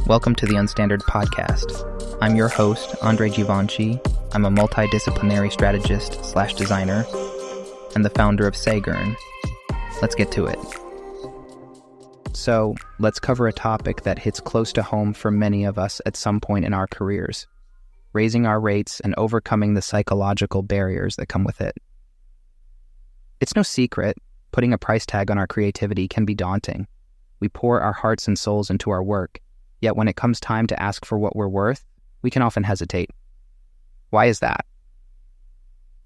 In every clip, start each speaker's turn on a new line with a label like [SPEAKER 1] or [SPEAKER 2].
[SPEAKER 1] Welcome to the Unstandard Podcast. I'm your host, Andre Givenchy. I'm a multidisciplinary strategist/designer and the founder of Sagern. Let's get to it. So, let's cover a topic that hits close to home for many of us at some point in our careers: raising our rates and overcoming the psychological barriers that come with it. It's no secret, putting a price tag on our creativity can be daunting. We pour our hearts and souls into our work, yet when it comes time to ask for what we're worth, we can often hesitate. Why is that?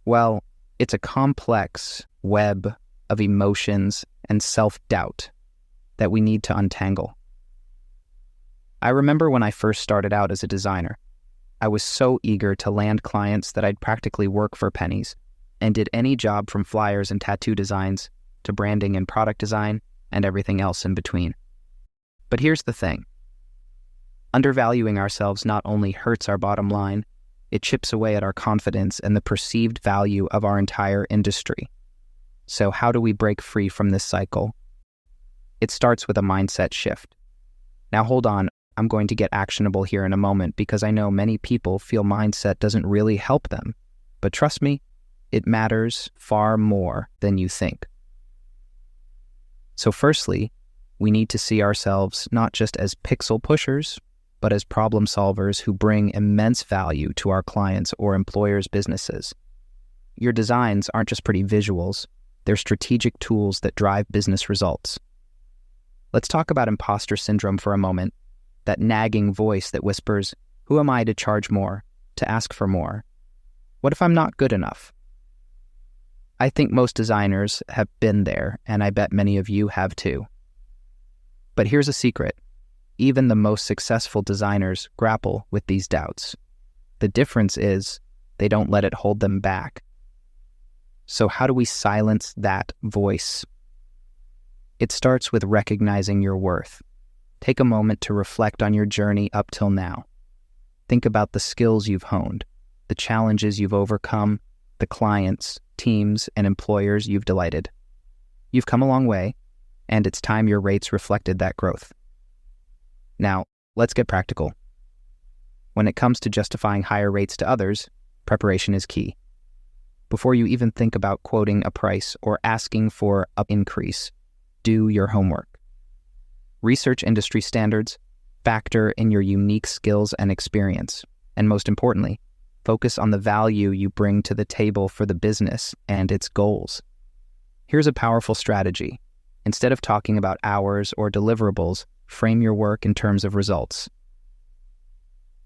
[SPEAKER 1] Well, it's a complex web of emotions and self-doubt that we need to untangle. I remember when I first started out as a designer, I was so eager to land clients that I'd practically work for pennies and did any job from flyers and tattoo designs to branding and product design and everything else in between. But here's the thing. Undervaluing ourselves not only hurts our bottom line, it chips away at our confidence and the perceived value of our entire industry. So how do we break free from this cycle? It starts with a mindset shift. Now hold on, I'm going to get actionable here in a moment because I know many people feel mindset doesn't really help them. But trust me, it matters far more than you think. So firstly, we need to see ourselves not just as pixel pushers, but as problem solvers who bring immense value to our clients' or employers' businesses. Your designs aren't just pretty visuals, they're strategic tools that drive business results. Let's talk about imposter syndrome for a moment, that nagging voice that whispers, "Who am I to charge more, to ask for more? What if I'm not good enough?" I think most designers have been there, and I bet many of you have too. But here's a secret. Even the most successful designers grapple with these doubts. The difference is they don't let it hold them back. So how do we silence that voice? It starts with recognizing your worth. Take a moment to reflect on your journey up till now. Think about the skills you've honed, the challenges you've overcome, the clients, teams, and employers you've delighted. You've come a long way, and it's time your rates reflected that growth. Now, let's get practical. When it comes to justifying higher rates to others, preparation is key. Before you even think about quoting a price or asking for an increase, do your homework. Research industry standards, factor in your unique skills and experience, and most importantly, focus on the value you bring to the table for the business and its goals. Here's a powerful strategy. Instead of talking about hours or deliverables, frame your work in terms of results.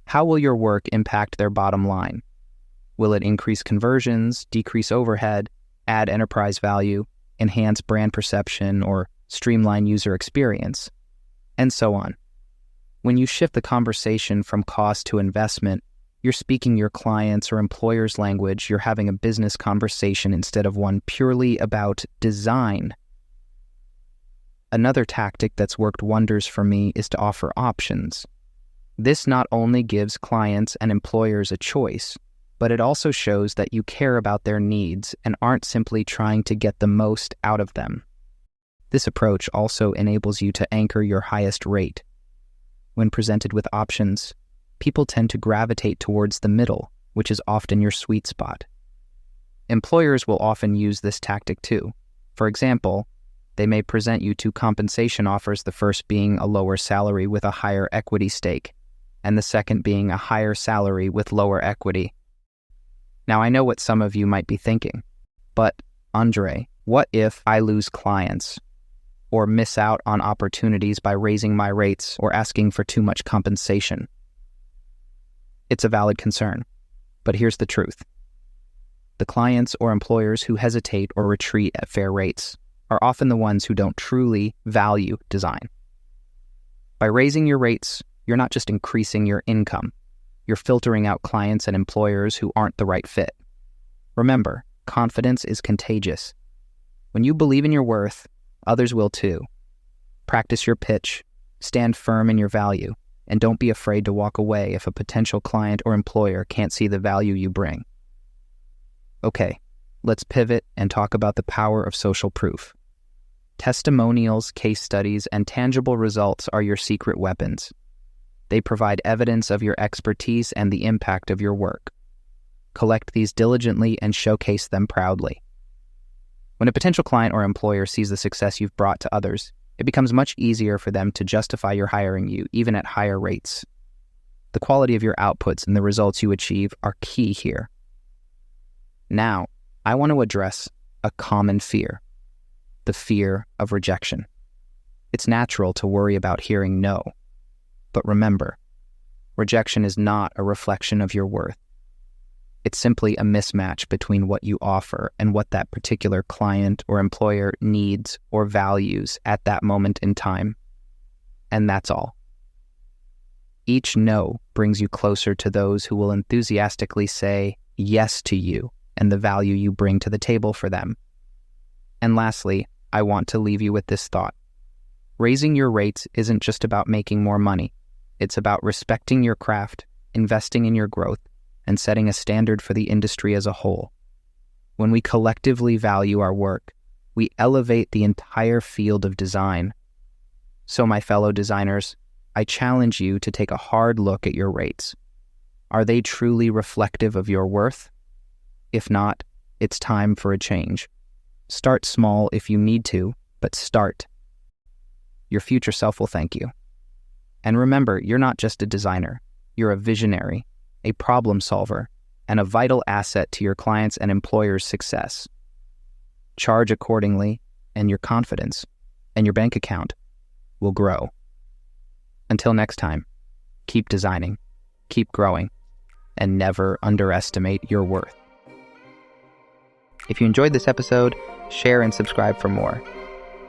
[SPEAKER 1] How will your work impact their bottom line? Will it increase conversions, decrease overhead, add enterprise value, enhance brand perception, or streamline user experience? And so on. When you shift the conversation from cost to investment, you're speaking your clients' or employers' language. You're having a business conversation instead of one purely about design. Another tactic that's worked wonders for me is to offer options. This not only gives clients and employers a choice, but it also shows that you care about their needs and aren't simply trying to get the most out of them. This approach also enables you to anchor your highest rate. When presented with options, people tend to gravitate towards the middle, which is often your sweet spot. Employers will often use this tactic too. For example, they may present you two compensation offers, the first being a lower salary with a higher equity stake, and the second being a higher salary with lower equity. Now, I know what some of you might be thinking, but Andre, what if I lose clients or miss out on opportunities by raising my rates or asking for too much compensation? It's a valid concern, but here's the truth. The clients or employers who hesitate or retreat at fair rates are often the ones who don't truly value design. By raising your rates, you're not just increasing your income, you're filtering out clients and employers who aren't the right fit. Remember, confidence is contagious. When you believe in your worth, others will too. Practice your pitch, stand firm in your value, and don't be afraid to walk away if a potential client or employer can't see the value you bring. Okay, let's pivot and talk about the power of social proof. Testimonials, case studies, and tangible results are your secret weapons. They provide evidence of your expertise and the impact of your work. Collect these diligently and showcase them proudly. When a potential client or employer sees the success you've brought to others, it becomes much easier for them to justify your hiring you, even at higher rates. The quality of your outputs and the results you achieve are key here. Now, I want to address a common fear, the fear of rejection. It's natural to worry about hearing no, but remember, rejection is not a reflection of your worth. It's simply a mismatch between what you offer and what that particular client or employer needs or values at that moment in time. And that's all. Each no brings you closer to those who will enthusiastically say yes to you and the value you bring to the table for them. And lastly, I want to leave you with this thought. Raising your rates isn't just about making more money. It's about respecting your craft, investing in your growth, and setting a standard for the industry as a whole. When we collectively value our work, we elevate the entire field of design. So, my fellow designers, I challenge you to take a hard look at your rates. Are they truly reflective of your worth? If not, it's time for a change. Start small if you need to, but start. Your future self will thank you. And remember, you're not just a designer. You're a visionary, a problem solver, and a vital asset to your clients' and employers' success. Charge accordingly, and your confidence and your bank account will grow. Until next time, keep designing, keep growing, and never underestimate your worth. If you enjoyed this episode, share and subscribe for more.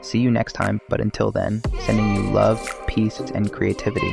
[SPEAKER 1] See you next time, but until then, sending you love, peace, and creativity.